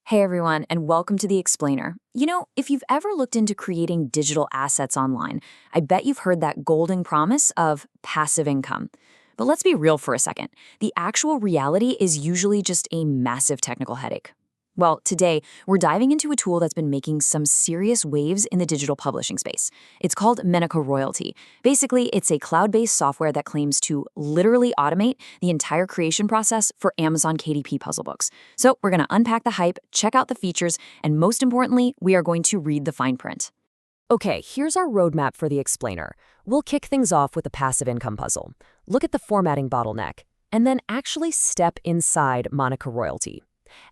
Hey everyone, and welcome to The Explainer. If you've ever looked into creating digital assets online, I bet you've heard that golden promise of passive income. But let's be real for a second. The actual reality is usually just a massive technical headache. Well, today, we're diving into a tool that's been making some serious waves in the digital publishing space. It's called Manaka Royalty. Basically, it's a cloud-based software that claims to literally automate the entire creation process for Amazon KDP puzzle books. So we're going to unpack the hype, check out the features, and most importantly, we are going to read the fine print. Okay, here's our roadmap for the explainer. We'll kick things off with a passive income puzzle, look at the formatting bottleneck, and then actually step inside Manaka Royalty.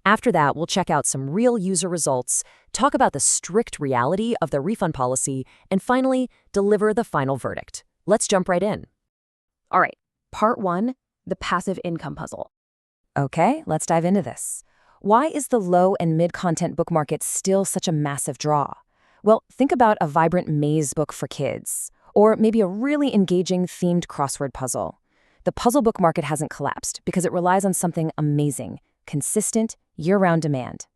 After that, we'll check out some real user results, talk about the strict reality of the refund policy, and finally, deliver the final verdict. Let's jump right in. All right, part one, the passive income puzzle. Okay, let's dive into this. Why is the low and mid-content book market still such a massive draw? Well, think about a vibrant maze book for kids, or maybe a really engaging themed crossword puzzle. The puzzle book market hasn't collapsed because it relies on something amazing: consistent, year-round demand.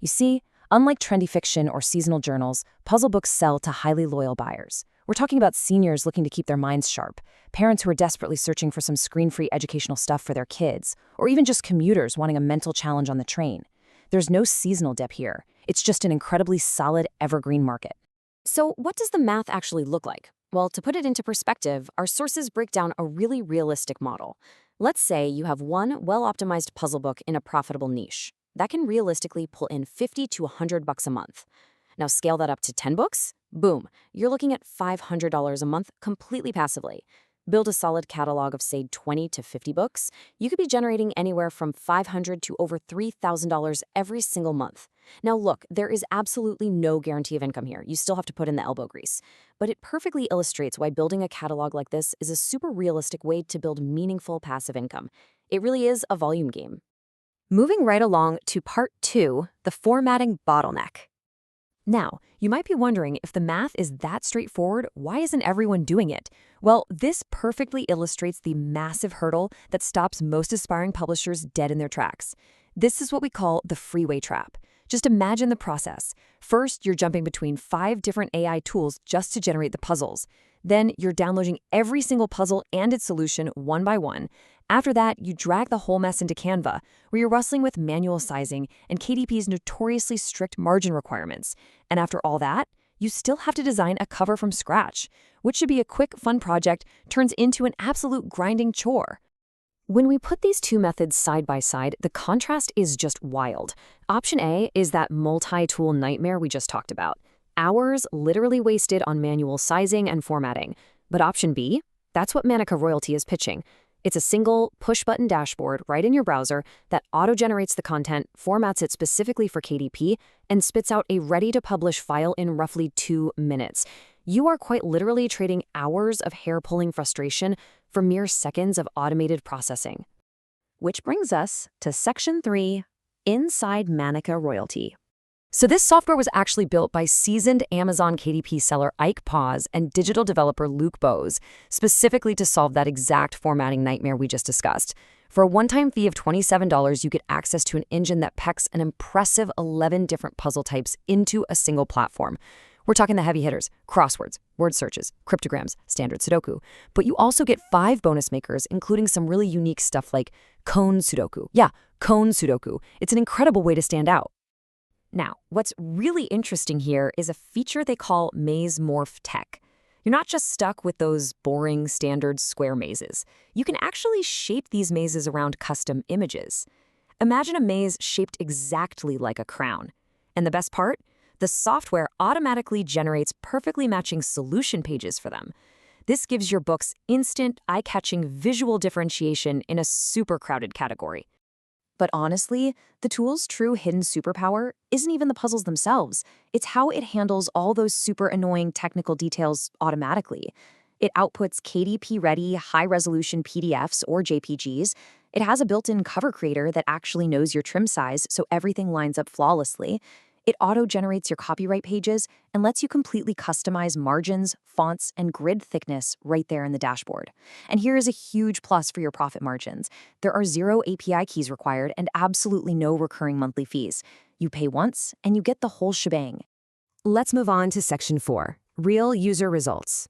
You see, unlike trendy fiction or seasonal journals, puzzle books sell to highly loyal buyers. We're talking about seniors looking to keep their minds sharp, parents who are desperately searching for some screen-free educational stuff for their kids, or even just commuters wanting a mental challenge on the train. There's no seasonal dip here. It's just an incredibly solid, evergreen market. So what does the math actually look like? Well, to put it into perspective, our sources break down a really realistic model. Let's say you have one well-optimized puzzle book in a profitable niche. That can realistically pull in $50 to $100 a month. Now scale that up to 10 books, boom, you're looking at $500 a month completely passively. Build a solid catalog of, say, 20 to 50 books, you could be generating anywhere from $500 to over $3,000 every single month. Now look, there is absolutely no guarantee of income here. You still have to put in the elbow grease. But it perfectly illustrates why building a catalog like this is a super realistic way to build meaningful passive income. It really is a volume game. Moving right along to part two, the formatting bottleneck. Now, you might be wondering, if the math is that straightforward, why isn't everyone doing it? Well, this perfectly illustrates the massive hurdle that stops most aspiring publishers dead in their tracks. This is what we call the freeway trap. Just imagine the process. First, you're jumping between 5 different AI tools just to generate the puzzles. Then you're downloading every single puzzle and its solution one by one. After that, you drag the whole mess into Canva, where you're wrestling with manual sizing and KDP's notoriously strict margin requirements. And after all that, you still have to design a cover from scratch, which should be a quick, fun project, turns into an absolute grinding chore. When we put these two methods side by side, the contrast is just wild. Option A is that multi-tool nightmare we just talked about. Hours literally wasted on manual sizing and formatting. But option B, that's what Manaka Royalty is pitching. It's a single push-button dashboard right in your browser that auto-generates the content, formats it specifically for KDP, and spits out a ready-to-publish file in roughly 2 minutes. You are quite literally trading hours of hair-pulling frustration for mere seconds of automated processing. Which brings us to Section 3, Inside Manaka Royalty. So this software was actually built by seasoned Amazon KDP seller Ike Paz and digital developer Luke Bose, specifically to solve that exact formatting nightmare we just discussed. For a one-time fee of $27, you get access to an engine that packs an impressive 11 different puzzle types into a single platform. We're talking the heavy hitters: crosswords, word searches, cryptograms, standard Sudoku. But you also get 5 bonus makers, including some really unique stuff like cone Sudoku. Yeah, cone Sudoku. It's an incredible way to stand out. Now, what's really interesting here is a feature they call Maze Morph Tech. You're not just stuck with those boring standard square mazes. You can actually shape these mazes around custom images. Imagine a maze shaped exactly like a crown. And the best part? The software automatically generates perfectly matching solution pages for them. This gives your books instant, eye-catching visual differentiation in a super crowded category. But honestly, the tool's true hidden superpower isn't even the puzzles themselves. It's how it handles all those super annoying technical details automatically. It outputs KDP-ready, high-resolution PDFs or JPGs. It has a built-in cover creator that actually knows your trim size, so everything lines up flawlessly. It auto-generates your copyright pages and lets you completely customize margins, fonts, and grid thickness right there in the dashboard. And here is a huge plus for your profit margins. There are 0 API keys required and absolutely no recurring monthly fees. You pay once, and you get the whole shebang. Let's move on to Section 4, Real User Results.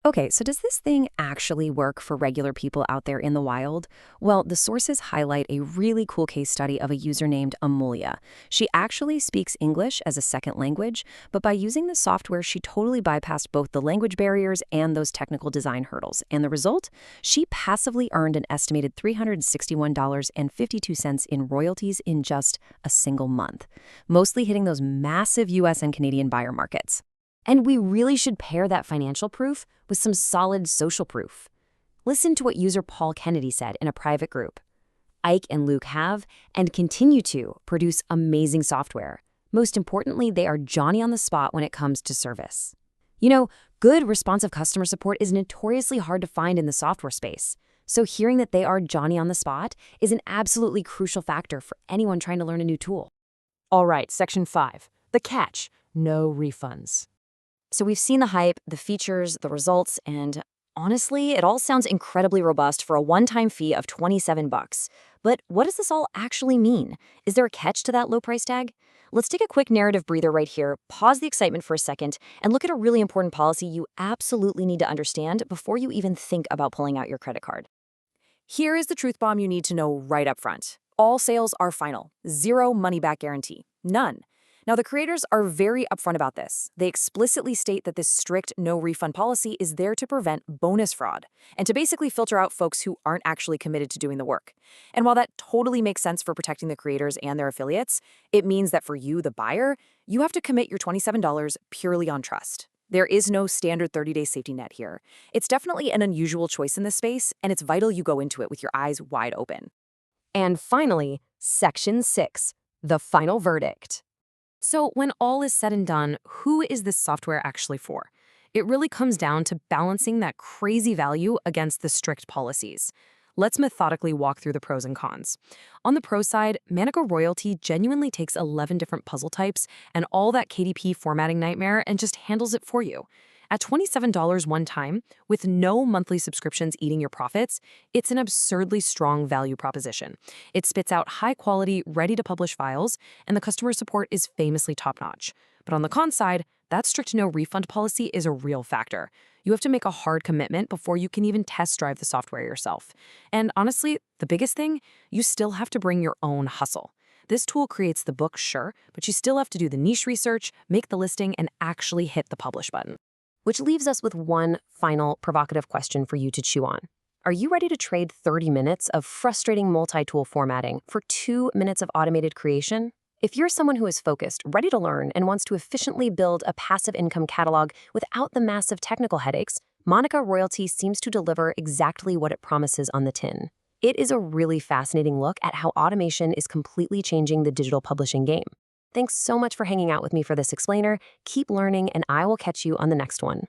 Okay, so does this thing actually work for regular people out there in the wild? Well, the sources highlight a really cool case study of a user named Amulia. She actually speaks English as a second language, but by using the software, she totally bypassed both the language barriers and those technical design hurdles. And the result? She passively earned an estimated $361.52 in royalties in just a single month, mostly hitting those massive US and Canadian buyer markets. And we really should pair that financial proof with some solid social proof. Listen to what user Paul Kennedy said in a private group. Ike and Luke have, and continue to, produce amazing software. Most importantly, they are Johnny on the spot when it comes to service. You know, good responsive customer support is notoriously hard to find in the software space. So hearing that they are Johnny on the spot is an absolutely crucial factor for anyone trying to learn a new tool. All right, Section 5. The catch: no refunds. So we've seen the hype, the features, the results, and honestly, it all sounds incredibly robust for a one-time fee of $27. But what does this all actually mean? Is there a catch to that low price tag? Let's take a quick narrative breather right here, pause the excitement for a second, and look at a really important policy you absolutely need to understand before you even think about pulling out your credit card. Here is the truth bomb you need to know right up front. All sales are final. Zero money-back guarantee. None. Now, the creators are very upfront about this. They explicitly state that this strict no-refund policy is there to prevent bonus fraud and to basically filter out folks who aren't actually committed to doing the work. And while that totally makes sense for protecting the creators and their affiliates, it means that for you, the buyer, you have to commit your $27 purely on trust. There is no standard 30-day safety net here. It's definitely an unusual choice in this space, and it's vital you go into it with your eyes wide open. And finally, Section 6, the final verdict. So when all is said and done, who is this software actually for? It really comes down to balancing that crazy value against the strict policies. Let's methodically walk through the pros and cons. On the pro side, Manaka Royalty genuinely takes 11 different puzzle types and all that KDP formatting nightmare and just handles it for you. At $27 one time, with no monthly subscriptions eating your profits, it's an absurdly strong value proposition. It spits out high-quality, ready-to-publish files, and the customer support is famously top-notch. But on the con side, that strict no-refund policy is a real factor. You have to make a hard commitment before you can even test drive the software yourself. And honestly, the biggest thing, you still have to bring your own hustle. This tool creates the book, sure, but you still have to do the niche research, make the listing, and actually hit the publish button. Which leaves us with one final provocative question for you to chew on. Are you ready to trade 30 minutes of frustrating multi-tool formatting for 2 minutes of automated creation? If you're someone who is focused, ready to learn, and wants to efficiently build a passive income catalog without the massive technical headaches, Manaka Royalty seems to deliver exactly what it promises on the tin. It is a really fascinating look at how automation is completely changing the digital publishing game. Thanks so much for hanging out with me for this explainer. Keep learning, and I will catch you on the next one.